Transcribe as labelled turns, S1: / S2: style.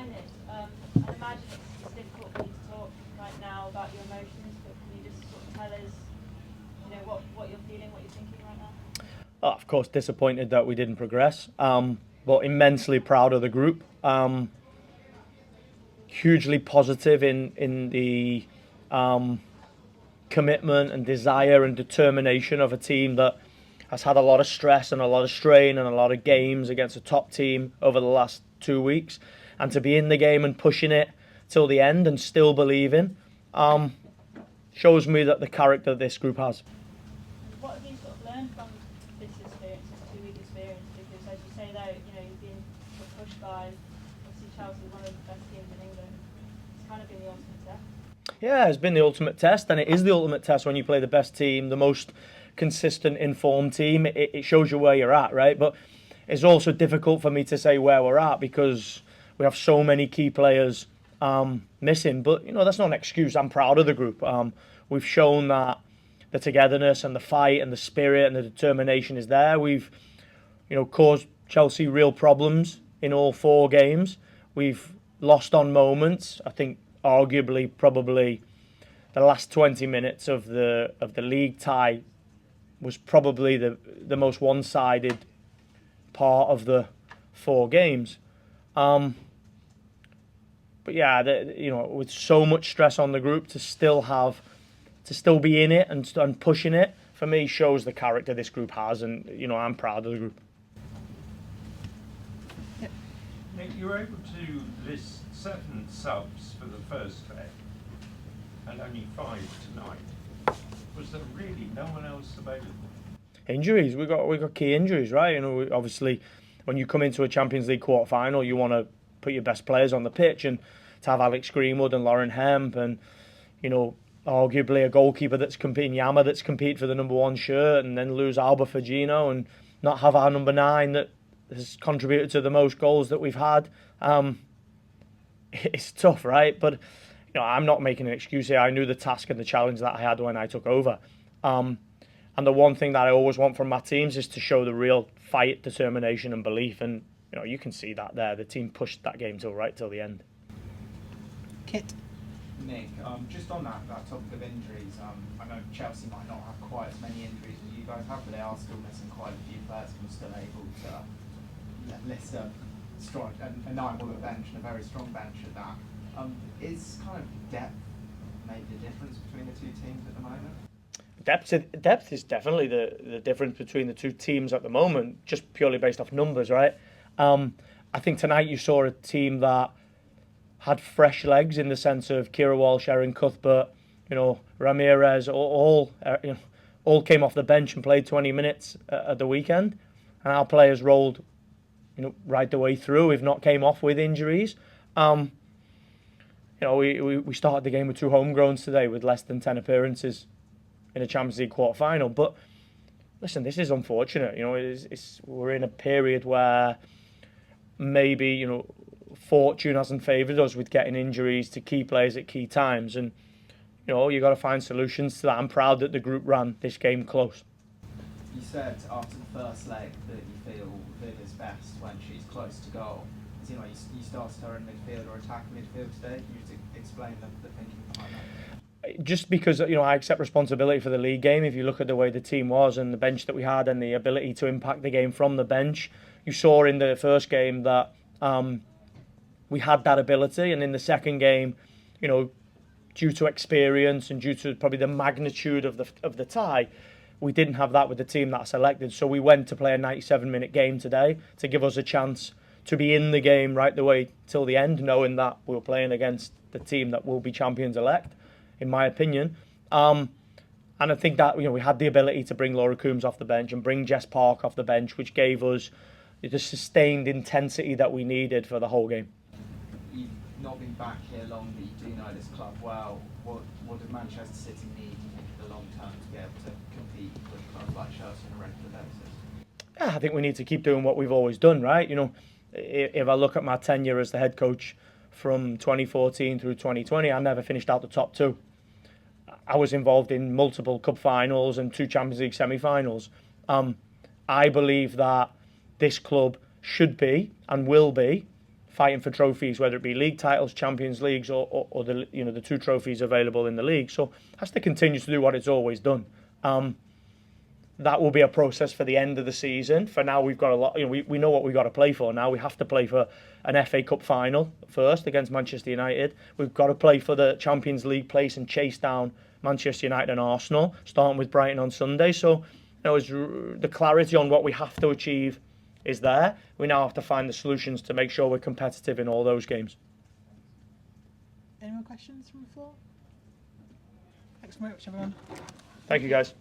S1: behind this. I imagine it's difficult for you to talk right now about your emotions, but can you just sort of tell us, what you're feeling, what you're thinking right now?
S2: Oh, of course, disappointed that we didn't progress, but immensely proud of the group. Hugely positive in the commitment and desire and determination of a team that has had a lot of stress and a lot of strain and a lot of games against a top team over the last 2 weeks, and to be in the game and pushing it till the end and still believing shows me that the character this group has.
S1: What have you sort of learned from this experience, this 2-week experience? Because as you say though, you've been sort of pushed by obviously Chelsea, one of the best teams in England. It's kind of been the ultimate test.
S2: Yeah, it's been the ultimate test, and it is the ultimate test when you play the best team, the most consistent, informed team. It shows you where you're at, right? But it's also difficult for me to say where we're at because we have so many key players missing. But, that's not an excuse. I'm proud of the group. We've shown that the togetherness and the fight and the spirit and the determination is there. We've, caused Chelsea real problems in all 4 games. We've lost on moments. I think arguably probably the last 20 minutes of the league tie was probably the most one-sided part of the 4 games. But yeah, with so much stress on the group to still be in it and pushing it, for me, shows the character this group has, and I'm proud of the group.
S3: Nick, you were able to list 7 subs for the first leg and only 5 tonight. Was there really no one else available?
S2: Injuries. We got key injuries, right? Obviously, when you come into a Champions League quarter final, you want to put your best players on the pitch, and to have Alex Greenwood and Lauren Hemp and arguably a goalkeeper that's competing, Yama, that's competed for the number 1 shirt, and then lose Alba Firmino and not have our number 9 that has contributed to the most goals that we've had. It's tough, right? But I'm not making an excuse here. I knew the task and the challenge that I had when I took over. And the one thing that I always want from my teams is to show the real fight, determination and belief. And you can see that there. The team pushed that game till the end.
S4: Kit.
S5: Nick, just on that topic of injuries, I know Chelsea might not have quite as many injuries as you guys have, but they are still missing quite a few players and still able to list a strong, a 9-woman bench and a very strong bench at that. Is kind of depth made the difference between the 2 teams at the moment?
S2: Depth is definitely the difference between the 2 teams at the moment, just purely based off numbers, right? I think tonight you saw a team that had fresh legs in the sense of Kira Walsh, Erin Cuthbert, Ramirez, all came off the bench and played 20 minutes at the weekend, and our players rolled, right the way through. We've not came off with injuries. We started the game with 2 homegrowns today with less than 10 appearances in a Champions League quarter final. But listen, this is unfortunate. We're in a period where maybe fortune hasn't favoured us with getting injuries to key players at key times, and you got to find solutions to that. I'm proud that the group ran this game close.
S5: You said after the first leg that you feel Viv is best when she's close to goal. You started her in midfield or attacking midfield today. Can you just explain the thinking behind that?
S2: Just because I accept responsibility for the league game. If you look at the way the team was and the bench that we had and the ability to impact the game from the bench, you saw in the first game that we had that ability, and in the second game, due to experience and due to probably the magnitude of the tie, we didn't have that with the team that I selected. So we went to play a 97-minute game today to give us a chance to be in the game right the way till the end, knowing that we were playing against the team that will be champions-elect, in my opinion. And I think that we had the ability to bring Laura Coombs off the bench and bring Jess Park off the bench, which gave us the sustained intensity that we needed for the whole game.
S5: You've not been back here long, but you do know this club well. What does Manchester City need, do you think, in the long term to be able to compete with clubs like Chelsea on a regular basis?
S2: Yeah, I think we need to keep doing what we've always done, right? If I look at my tenure as the head coach from 2014 through 2020, I never finished out the top 2. I was involved in multiple cup finals and 2 Champions League semi-finals. I believe that this club should be and will be fighting for trophies, whether it be league titles, Champions Leagues, or the the 2 trophies available in the league. So has to continue to do what it's always done. That will be a process for the end of the season. For now, we've got a lot. We know what we've got to play for now. We have to play for an FA Cup final first against Manchester United. We've got to play for the Champions League place and chase down Manchester United and Arsenal, starting with Brighton on Sunday. So, the clarity on what we have to achieve is there. We now have to find the solutions to make sure we're competitive in all those games.
S4: Any more questions from the floor? Thanks very much, everyone.
S2: Thank you, guys.